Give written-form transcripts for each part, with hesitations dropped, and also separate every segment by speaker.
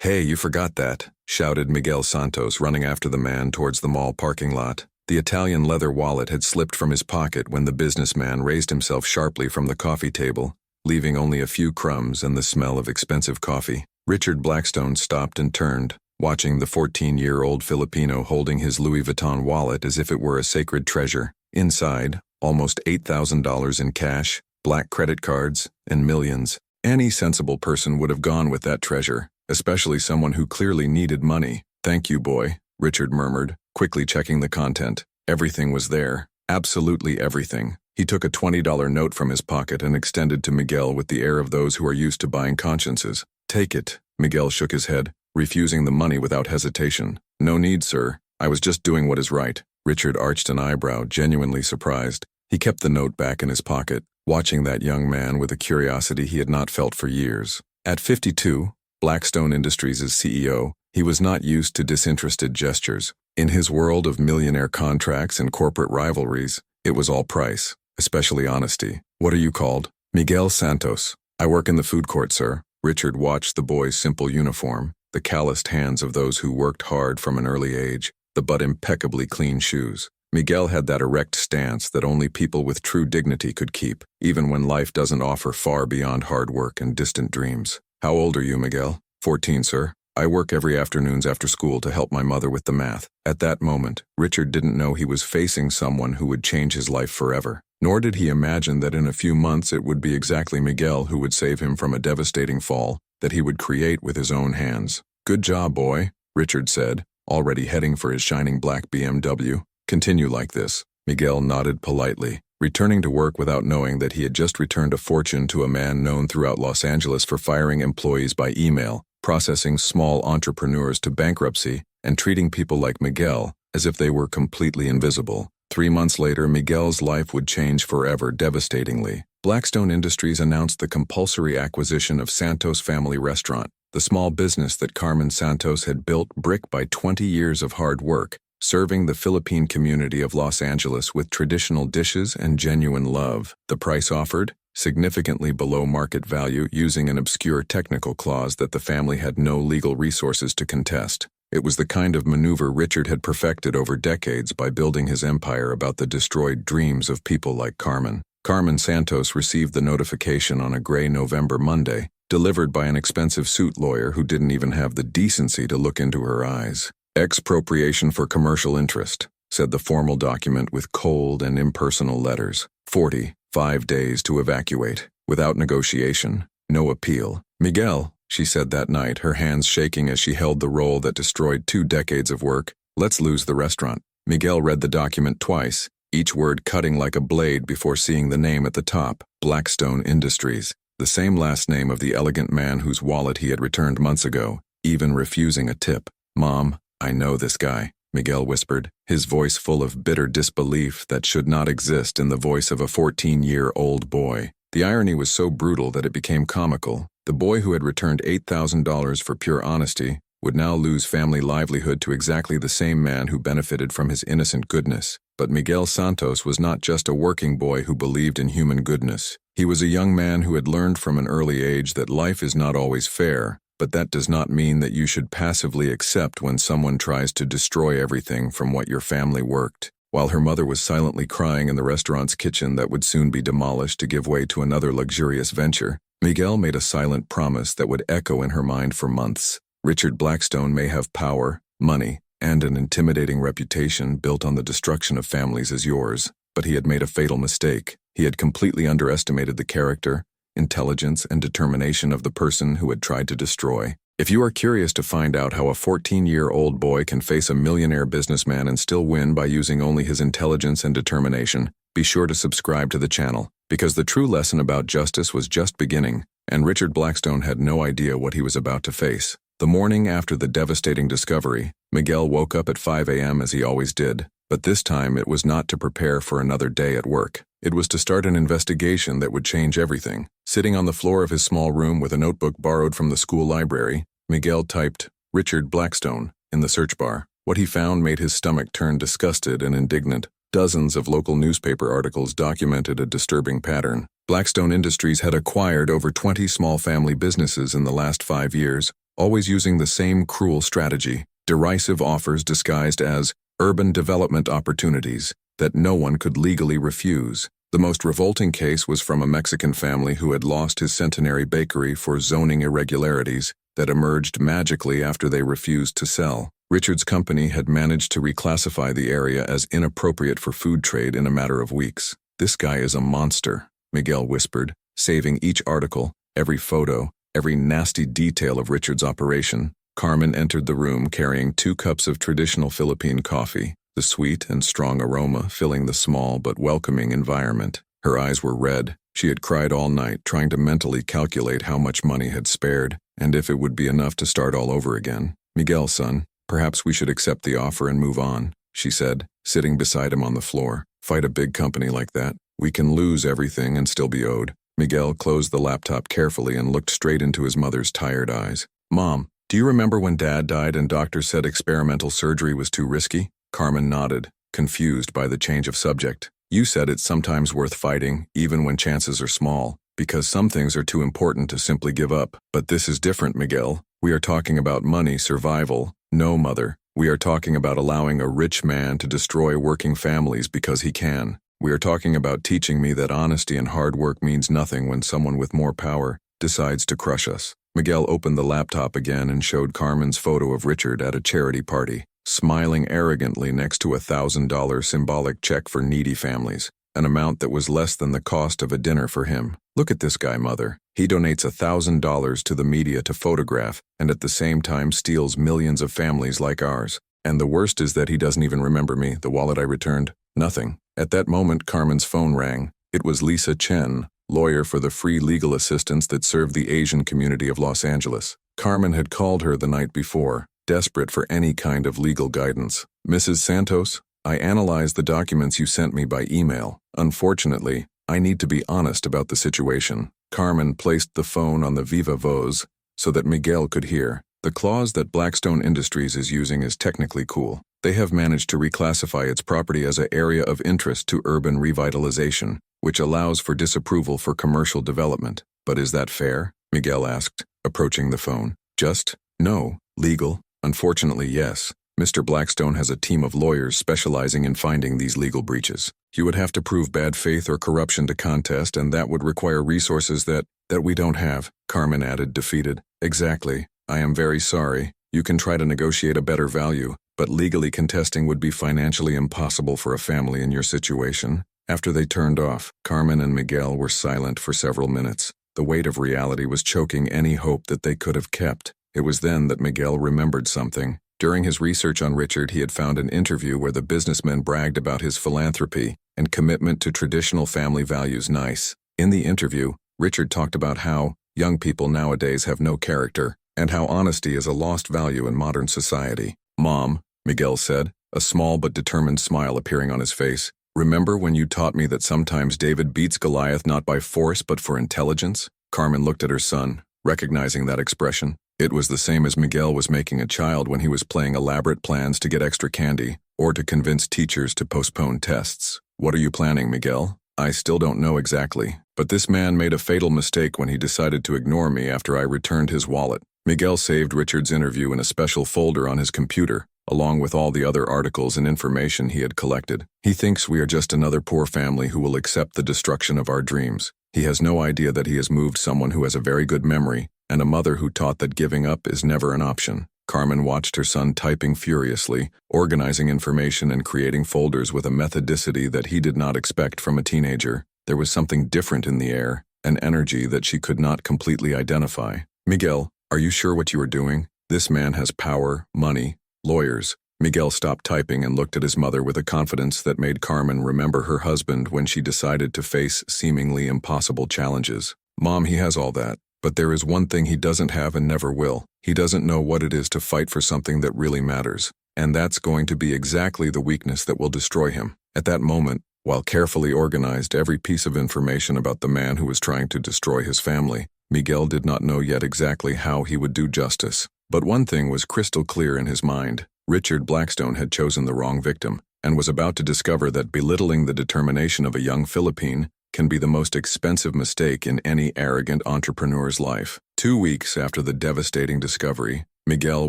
Speaker 1: "Hey, you forgot that," shouted Miguel Santos, running after the man towards the mall parking lot. The Italian leather wallet had slipped from his pocket when the businessman raised himself sharply from the coffee table, leaving only a few crumbs and the smell of expensive coffee. Richard Blackstone stopped and turned, watching the 14-year-old Filipino holding his Louis Vuitton wallet as if it were a sacred treasure. Inside, almost $8,000 in cash, black credit cards, and millions. Any sensible person would have gone with that treasure, especially someone who clearly needed money. "Thank you, boy," Richard murmured, quickly checking the content. Everything was there. Absolutely everything. He took a $20 note from his pocket and extended to Miguel with the air of those who are used to buying consciences. "Take it." Miguel shook his head, refusing the money without hesitation. "No need, sir. I was just doing what is right." Richard arched an eyebrow, genuinely surprised. He kept the note back in his pocket, watching that young man with a curiosity he had not felt for years. At 52, Blackstone Industries' CEO, he was not used to disinterested gestures. In his world of millionaire contracts and corporate rivalries, it was all price, especially honesty. "What are you called?" "Miguel Santos. I work in the food court, sir." Richard watched the boy's simple uniform, the calloused hands of those who worked hard from an early age, the but impeccably clean shoes. Miguel had that erect stance that only people with true dignity could keep, even when life doesn't offer far beyond hard work and distant dreams. "How old are you, Miguel?" 14, sir. I work every afternoons after school to help my mother with the math." At that moment, Richard didn't know he was facing someone who would change his life forever. Nor did he imagine that in a few months it would be exactly Miguel who would save him from a devastating fall that he would create with his own hands. "Good job, boy," Richard said, already heading for his shining black BMW. "Continue like this." Miguel nodded politely, returning to work without knowing that he had just returned a fortune to a man known throughout Los Angeles for firing employees by email, processing small entrepreneurs to bankruptcy, and treating people like Miguel as if they were completely invisible. 3 months later, Miguel's life would change forever, devastatingly. Blackstone Industries announced the compulsory acquisition of Santos Family Restaurant, the small business that Carmen Santos had built brick by 20 years of hard work, serving the Philippine community of Los Angeles with traditional dishes and genuine love. The price offered? Significantly below market value, using an obscure technical clause that the family had no legal resources to contest. It was the kind of maneuver Richard had perfected over decades by building his empire about the destroyed dreams of people like Carmen. Carmen Santos received the notification on a gray November Monday, delivered by an expensive suit lawyer who didn't even have the decency to look into her eyes. "Expropriation for commercial interest," said the formal document with cold and impersonal letters. 45 days to evacuate, without negotiation, no appeal. "Miguel," she said that night, her hands shaking as she held the roll that destroyed 2 decades of work, "let's lose the restaurant." Miguel read the document twice, each word cutting like a blade before seeing the name at the top, Blackstone Industries, the same last name of the elegant man whose wallet he had returned months ago, even refusing a tip. "Mom, I know this guy," Miguel whispered, his voice full of bitter disbelief that should not exist in the voice of a 14-year-old boy. The irony was so brutal that it became comical. The boy who had returned $8,000 for pure honesty would now lose family livelihood to exactly the same man who benefited from his innocent goodness. But Miguel Santos was not just a working boy who believed in human goodness. He was a young man who had learned from an early age that life is not always fair, but that does not mean that you should passively accept when someone tries to destroy everything from what your family worked. While her mother was silently crying in the restaurant's kitchen that would soon be demolished to give way to another luxurious venture, Miguel made a silent promise that would echo in her mind for months. Richard Blackstone may have power, money, and an intimidating reputation built on the destruction of families as yours, but he had made a fatal mistake. He had completely underestimated the character, intelligence, and determination of the person who had tried to destroy. If you are curious to find out how a 14-year-old boy can face a millionaire businessman and still win by using only his intelligence and determination, be sure to subscribe to the channel, because the true lesson about justice was just beginning, and Richard Blackstone had no idea what he was about to face. The morning after the devastating discovery, Miguel woke up at 5 a.m. as he always did, but this time it was not to prepare for another day at work. It was to start an investigation that would change everything. Sitting on the floor of his small room with a notebook borrowed from the school library, Miguel typed "Richard Blackstone" in the search bar. What he found made his stomach turn disgusted and indignant. Dozens of local newspaper articles documented a disturbing pattern. Blackstone Industries had acquired over 20 small family businesses in the last 5 years, always using the same cruel strategy, derisive offers disguised as urban development opportunities that no one could legally refuse. The most revolting case was from a Mexican family who had lost his centenary bakery for zoning irregularities that emerged magically after they refused to sell. Richard's company had managed to reclassify the area as inappropriate for food trade in a matter of weeks. "This guy is a monster," Miguel whispered, saving each article, every photo, every nasty detail of Richard's operation. Carmen entered the room carrying 2 cups of traditional Philippine coffee, the sweet and strong aroma filling the small but welcoming environment. Her eyes were red. She had cried all night, trying to mentally calculate how much money had spared, and if it would be enough to start all over again. "Miguel, son, perhaps we should accept the offer and move on," she said, sitting beside him on the floor. "Fight a big company like that. We can lose everything and still be owed." Miguel closed the laptop carefully and looked straight into his mother's tired eyes. "Mom, do you remember when Dad died and doctors said experimental surgery was too risky?" Carmen nodded, confused by the change of subject. "You said it's sometimes worth fighting, even when chances are small, because some things are too important to simply give up. But this is different, Miguel. We are talking about money, survival." "No, Mother. We are talking about allowing a rich man to destroy working families because he can. We are talking about teaching me that honesty and hard work means nothing when someone with more power decides to crush us." Miguel opened the laptop again and showed Carmen's photo of Richard at a charity party, smiling arrogantly next to a $1,000 symbolic check for needy families, an amount that was less than the cost of a dinner for him. "Look at this guy, Mother. He donates $1,000 to the media to photograph and at the same time steals millions of families like ours. And the worst is that he doesn't even remember me, the wallet I returned. Nothing." At that moment, Carmen's phone rang. It was Lisa Chen, lawyer for the free legal assistance that served the Asian community of Los Angeles. Carmen had called her the night before, desperate for any kind of legal guidance. "Mrs. Santos, I analyzed the documents you sent me by email. Unfortunately, I need to be honest about the situation." Carmen placed the phone on the viva voz so that Miguel could hear. "The clause that Blackstone Industries is using is technically cool. They have managed to reclassify its property as an area of interest to urban revitalization, which allows for disapproval for commercial development. But is that fair?" Miguel asked, approaching the phone. "Just, no. Legal? Unfortunately, yes. Mr. Blackstone has a team of lawyers specializing in finding these legal breaches. You would have to prove bad faith or corruption to contest, and that would require resources that we don't have," Carmen added, defeated. "Exactly. I am very sorry. You can try to negotiate a better value, but legally contesting would be financially impossible for a family in your situation." After they turned off, Carmen and Miguel were silent for several minutes. The weight of reality was choking any hope that they could have kept. It was then that Miguel remembered something. During his research on Richard, he had found an interview where the businessman bragged about his philanthropy and commitment to traditional family values. Nice. In the interview, Richard talked about how young people nowadays have no character, and how honesty is a lost value in modern society. "Mom," Miguel said, a small but determined smile appearing on his face, "remember when you taught me that sometimes David beats Goliath not by force but for intelligence?" Carmen looked at her son, recognizing that expression. It was the same as Miguel was making a child when he was playing elaborate plans to get extra candy, or to convince teachers to postpone tests. "What are you planning, Miguel?" "I still don't know exactly, but this man made a fatal mistake when he decided to ignore me after I returned his wallet." Miguel saved Richard's interview in a special folder on his computer, along with all the other articles and information he had collected. "He thinks we are just another poor family who will accept the destruction of our dreams. He has no idea that he has moved someone who has a very good memory, and a mother who taught that giving up is never an option." Carmen watched her son typing furiously, organizing information and creating folders with a methodicity that he did not expect from a teenager. There was something different in the air, an energy that she could not completely identify. "Miguel, are you sure what you are doing? This man has power, money, lawyers." Miguel stopped typing and looked at his mother with a confidence that made Carmen remember her husband when she decided to face seemingly impossible challenges. "Mom, he has all that. But there is one thing he doesn't have and never will. He doesn't know what it is to fight for something that really matters. And that's going to be exactly the weakness that will destroy him." At that moment, while carefully organized every piece of information about the man who was trying to destroy his family, Miguel did not know yet exactly how he would do justice. But one thing was crystal clear in his mind. Richard Blackstone had chosen the wrong victim, and was about to discover that belittling the determination of a young Philippine can be the most expensive mistake in any arrogant entrepreneur's life. 2 weeks after the devastating discovery, Miguel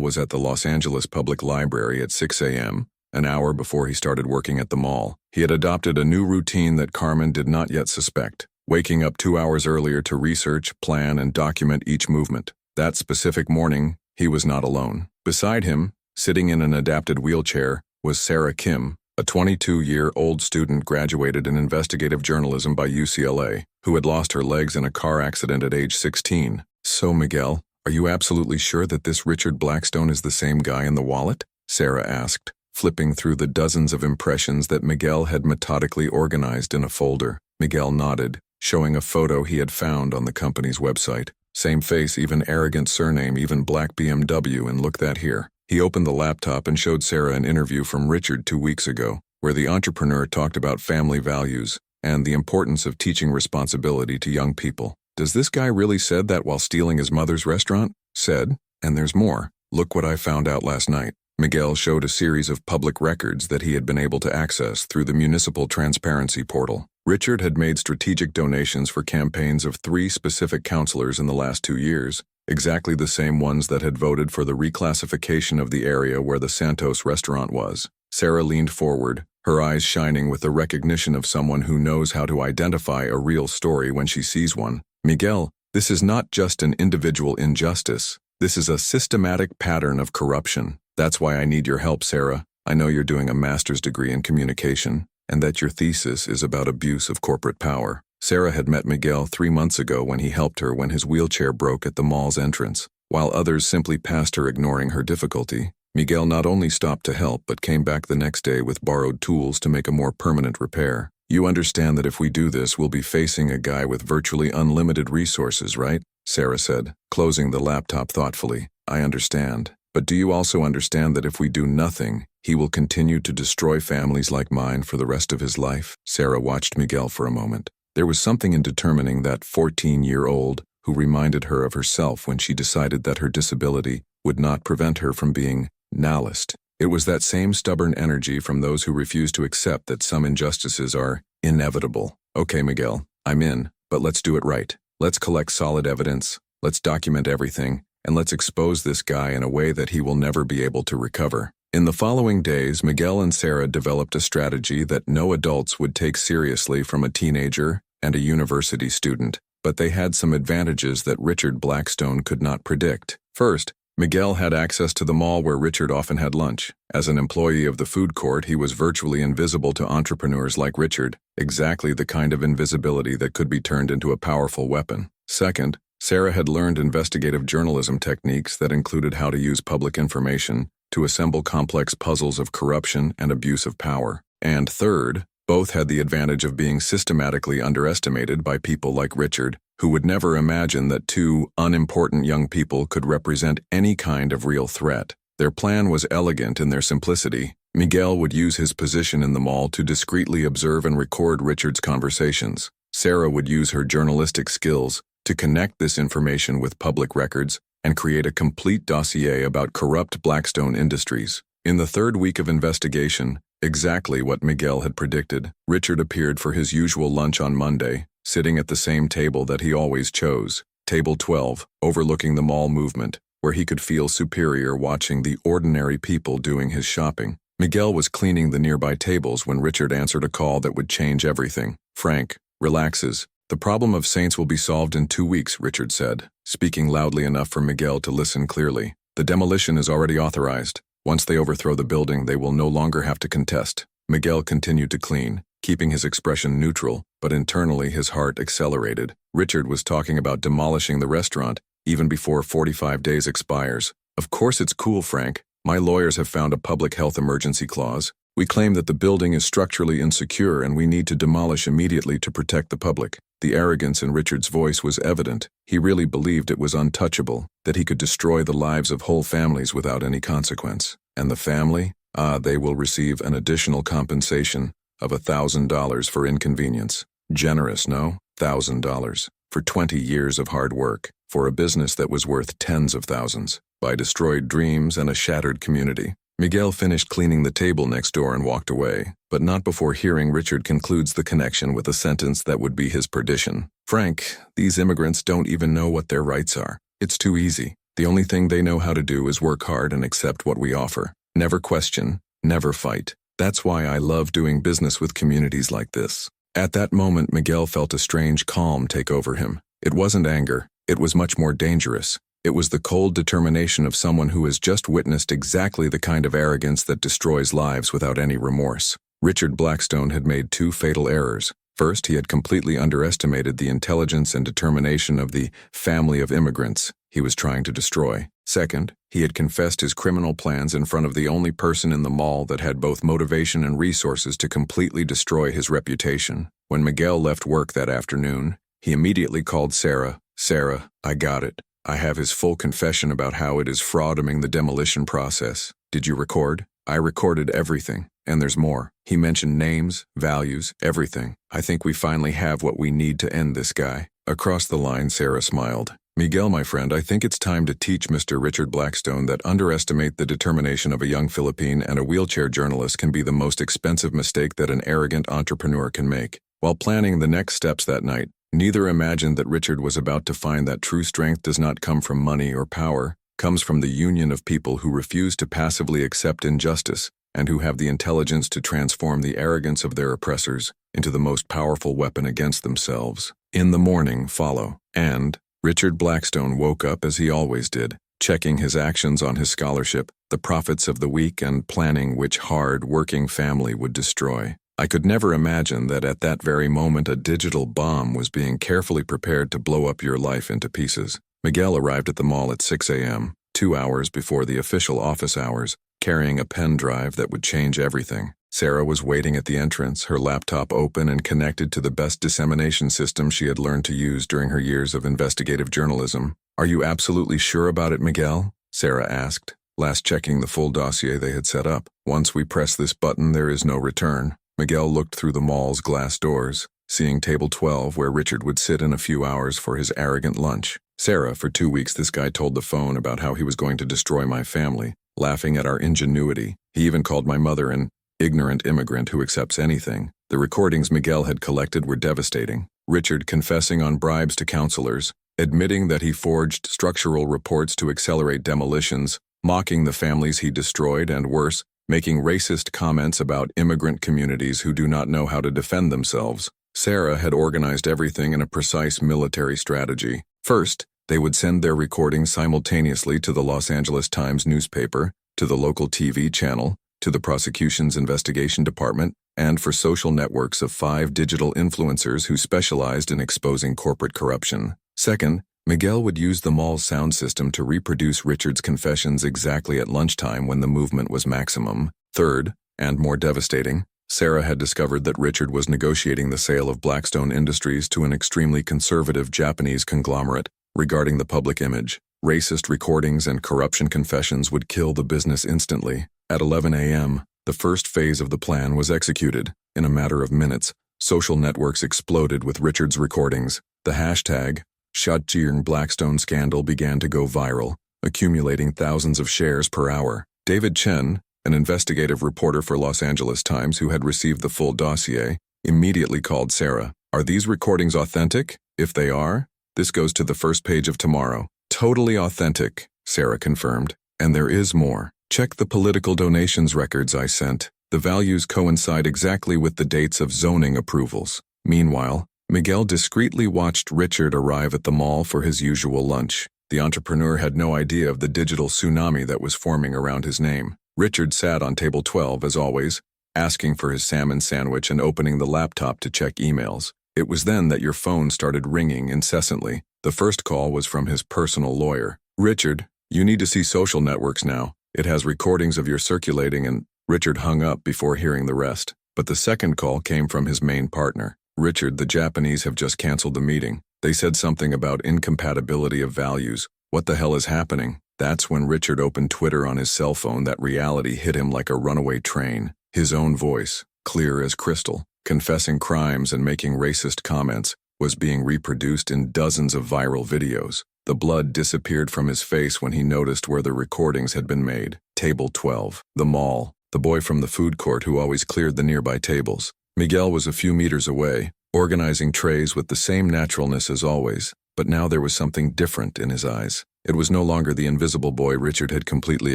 Speaker 1: was at the Los Angeles Public Library at 6 a.m., an hour before he started working at the mall. He had adopted a new routine that Carmen did not yet suspect, waking up 2 hours earlier to research, plan, and document each movement. That specific morning, he was not alone. Beside him, sitting in an adapted wheelchair, was Sarah Kim, a 22-year-old student graduated in investigative journalism by UCLA, who had lost her legs in a car accident at age 16. "So, Miguel, are you absolutely sure that this Richard Blackstone is the same guy in the wallet?" Sarah asked, flipping through the dozens of impressions that Miguel had methodically organized in a folder. Miguel nodded, showing a photo he had found on the company's website. "Same face, even arrogant surname, even black BMW, and look that here." He opened the laptop and showed Sarah an interview from Richard 2 weeks ago, where the entrepreneur talked about family values and the importance of teaching responsibility to young people. "Does this guy really said that while stealing his mother's restaurant?" "Said, and there's more. Look what I found out last night." Miguel showed a series of public records that he had been able to access through the municipal transparency portal. Richard had made strategic donations for campaigns of 3 specific councilors in the last 2 years, exactly the same ones that had voted for the reclassification of the area where the Santos restaurant was. Sarah leaned forward, her eyes shining with the recognition of someone who knows how to identify a real story when she sees one. "Miguel, this is not just an individual injustice. This is a systematic pattern of corruption. That's why I need your help, Sarah. I know you're doing a master's degree in communication, and that your thesis is about abuse of corporate power." Sarah had met Miguel 3 months ago when he helped her when his wheelchair broke at the mall's entrance. While others simply passed her ignoring her difficulty, Miguel not only stopped to help but came back the next day with borrowed tools to make a more permanent repair. "You understand that if we do this, we'll be facing a guy with virtually unlimited resources, right?" Sarah said, closing the laptop thoughtfully. "I understand. But do you also understand that if we do nothing, he will continue to destroy families like mine for the rest of his life?" Sarah watched Miguel for a moment. There was something in determining that 14-year-old who reminded her of herself when she decided that her disability would not prevent her from being nihilist. It was that same stubborn energy from those who refuse to accept that some injustices are inevitable. "Okay, Miguel, I'm in, but let's do it right. Let's collect solid evidence, let's document everything, and let's expose this guy in a way that he will never be able to recover." In the following days, Miguel and Sarah developed a strategy that no adults would take seriously from a teenager and a university student, but they had some advantages that Richard Blackstone could not predict. First, Miguel had access to the mall where Richard often had lunch. As an employee of the food court, he was virtually invisible to entrepreneurs like Richard, exactly the kind of invisibility that could be turned into a powerful weapon. Second, Sarah had learned investigative journalism techniques that included how to use public information to assemble complex puzzles of corruption and abuse of power. And third, both had the advantage of being systematically underestimated by people like Richard, who would never imagine that 2 unimportant young people could represent any kind of real threat. Their plan was elegant in their simplicity. Miguel would use his position in the mall to discreetly observe and record Richard's conversations. Sarah would use her journalistic skills to connect this information with public records and create a complete dossier about corrupt Blackstone Industries. In the 3rd week of investigation, exactly what Miguel had predicted, Richard appeared for his usual lunch on Monday, sitting at the same table that he always chose, table 12, overlooking the mall movement, where he could feel superior watching the ordinary people doing his shopping. Miguel was cleaning the nearby tables when Richard answered a call that would change everything. "Frank, relaxes. The problem of Saints will be solved in 2 weeks, Richard said, speaking loudly enough for Miguel to listen clearly. "The demolition is already authorized. Once they overthrow the building, they will no longer have to contest." Miguel continued to clean, keeping his expression neutral, but internally his heart accelerated. Richard was talking about demolishing the restaurant, even before 45 days expires. "Of course it's cool, Frank. My lawyers have found a public health emergency clause. We claim that the building is structurally insecure and we need to demolish immediately to protect the public." The arrogance in Richard's voice was evident. He really believed it was untouchable, that he could destroy the lives of whole families without any consequence. And the family? They will receive an additional compensation of $1,000 for inconvenience. Generous, no? $1,000. For 20 years of hard work, for a business that was worth tens of thousands, by destroyed dreams and a shattered community. Miguel finished cleaning the table next door and walked away, but not before hearing Richard concludes the connection with a sentence that would be his perdition. "Frank, these immigrants don't even know what their rights are. It's too easy. The only thing they know how to do is work hard and accept what we offer. Never question, never fight. That's why I love doing business with communities like this." At that moment, Miguel felt a strange calm take over him. It wasn't anger. It was much more dangerous. It was the cold determination of someone who has just witnessed exactly the kind of arrogance that destroys lives without any remorse. Richard Blackstone had made two fatal errors. First, he had completely underestimated the intelligence and determination of the family of immigrants he was trying to destroy. Second, he had confessed his criminal plans in front of the only person in the mall that had both motivation and resources to completely destroy his reputation. When Miguel left work that afternoon, he immediately called Sarah. "Sarah, I got it. I have his full confession about how it is frauding the demolition process. Did you record?" "I recorded everything, and there's more." He mentioned names, values, everything. "I think we finally have what we need to end this guy." Across the line, Sarah smiled. "Miguel, my friend, I think it's time to teach Mr. Richard Blackstone that underestimate the determination of a young Philippine and a wheelchair journalist can be the most expensive mistake that an arrogant entrepreneur can make." While planning the next steps that night, neither imagined that Richard was about to find that true strength does not come from money or power, comes from the union of people who refuse to passively accept injustice and who have the intelligence to transform the arrogance of their oppressors into the most powerful weapon against themselves. In the morning follow, and Richard Blackstone woke up as he always did, checking his actions on his scholarship, the profits of the week, and planning which hard-working family would destroy. I could never imagine that at that very moment a digital bomb was being carefully prepared to blow up your life into pieces. Miguel arrived at the mall at 6 a.m., 2 hours before the official office hours, carrying a pen drive that would change everything. Sarah was waiting at the entrance, her laptop open and connected to the best dissemination system she had learned to use during her years of investigative journalism. "Are you absolutely sure about it, Miguel?" Sarah asked, last checking the full dossier they had set up. "Once we press this button, there is no return." Miguel looked through the mall's glass doors, seeing table 12 where Richard would sit in a few hours for his arrogant lunch. "Sarah, for 2 weeks this guy told the phone about how he was going to destroy my family, laughing at our ingenuity. He even called my mother an ignorant immigrant who accepts anything." The recordings Miguel had collected were devastating. Richard confessing on bribes to counselors, admitting that he forged structural reports to accelerate demolitions, mocking the families he destroyed, and worse, making racist comments about immigrant communities who do not know how to defend themselves. Sarah had organized everything in a precise military strategy. First, they would send their recordings simultaneously to the Los Angeles Times newspaper, to the local TV channel, to the prosecution's investigation department, and for social networks of 5 digital influencers who specialized in exposing corporate corruption. Second, Miguel would use the mall's sound system to reproduce Richard's confessions exactly at lunchtime when the movement was maximum. Third, and more devastating, Sarah had discovered that Richard was negotiating the sale of Blackstone Industries to an extremely conservative Japanese conglomerate regarding the public image. Racist recordings and corruption confessions would kill the business instantly. At 11 a.m., the first phase of the plan was executed. In a matter of minutes, social networks exploded with Richard's recordings. The hashtag #Shutjirn Blackstone scandal began to go viral, accumulating thousands of shares per hour. David Chen, an investigative reporter for Los Angeles Times who had received the full dossier, immediately called Sarah. "Are these recordings authentic? If they are, this goes to the first page of tomorrow." "Totally authentic," Sarah confirmed. "And there is more. Check the political donations records I sent. The values coincide exactly with the dates of zoning approvals." Meanwhile, Miguel discreetly watched Richard arrive at the mall for his usual lunch. The entrepreneur had no idea of the digital tsunami that was forming around his name. Richard sat on table 12, as always, asking for his salmon sandwich and opening the laptop to check emails. It was then that your phone started ringing incessantly. The first call was from his personal lawyer. "Richard, you need to see social networks now. It has recordings of your circulating," and Richard hung up before hearing the rest. But the second call came from his main partner. "Richard, the Japanese have just canceled the meeting. They said something about incompatibility of values. What the hell is happening?" That's when Richard opened Twitter on his cell phone. That reality hit him like a runaway train. His own voice, clear as crystal, confessing crimes and making racist comments, was being reproduced in dozens of viral videos. The blood disappeared from his face when he noticed where the recordings had been made. Table 12. The mall. The boy from the food court who always cleared the nearby tables. Miguel was a few meters away, organizing trays with the same naturalness as always, but now there was something different in his eyes. It was no longer the invisible boy Richard had completely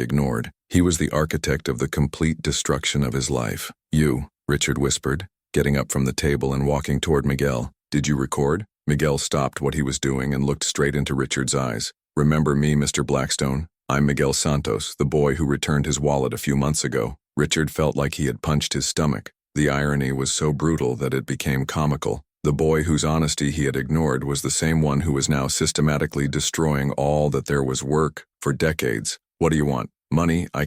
Speaker 1: ignored. He was the architect of the complete destruction of his life. "You," Richard whispered, getting up from the table and walking toward Miguel. "Did you record?" Miguel stopped what he was doing and looked straight into Richard's eyes. "Remember me, Mr. Blackstone? I'm Miguel Santos, the boy who returned his wallet a few months ago." Richard felt like he had punched his stomach. The irony was so brutal that it became comical. The boy whose honesty he had ignored was the same one who was now systematically destroying all that there was work for decades. "What do you want? Money? I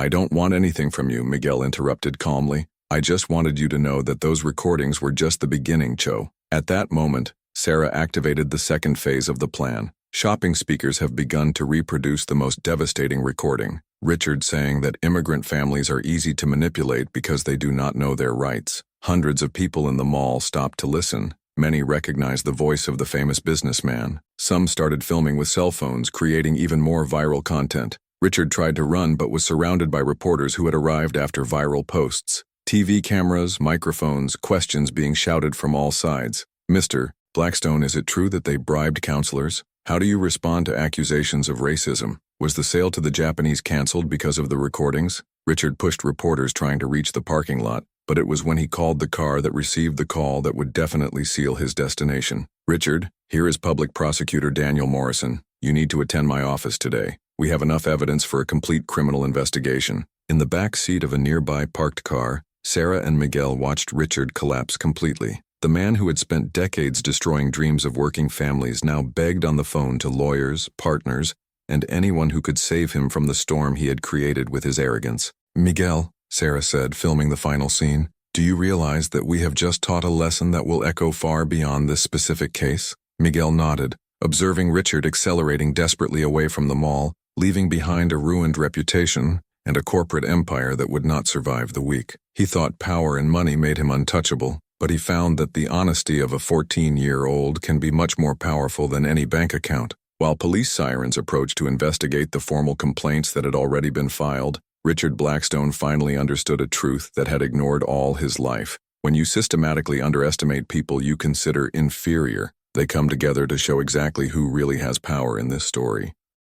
Speaker 1: don't want anything from you," Miguel interrupted calmly. "I just wanted you to know that those recordings were just the beginning, Cho." At that moment, Sarah activated the second phase of the plan. Shopping speakers have begun to reproduce the most devastating recording. Richard saying that immigrant families are easy to manipulate because they do not know their rights. Hundreds of people in the mall stopped to listen. Many recognized the voice of the famous businessman. Some started filming with cell phones, creating even more viral content. Richard tried to run but was surrounded by reporters who had arrived after viral posts. TV cameras, microphones, questions being shouted from all sides. "Mr. Blackstone, is it true that they bribed counselors? How do you respond to accusations of racism? Was the sale to the Japanese canceled because of the recordings?" Richard pushed reporters trying to reach the parking lot, but it was when he called the car that received the call that would definitely seal his destination. "Richard, here is Public Prosecutor Daniel Morrison. You need to attend my office today. We have enough evidence for a complete criminal investigation." In the back seat of a nearby parked car, Sarah and Miguel watched Richard collapse completely. The man who had spent decades destroying dreams of working families now begged on the phone to lawyers, partners, and anyone who could save him from the storm he had created with his arrogance. "Miguel," Sarah said, filming the final scene, "do you realize that we have just taught a lesson that will echo far beyond this specific case?" Miguel nodded, observing Richard accelerating desperately away from the mall, leaving behind a ruined reputation and a corporate empire that would not survive the week. He thought power and money made him untouchable, but he found that the honesty of a 14-year-old can be much more powerful than any bank account. While police sirens approached to investigate the formal complaints that had already been filed, Richard Blackstone finally understood a truth that had ignored all his life. When you systematically underestimate people you consider inferior, they come together to show exactly who really has power in this story.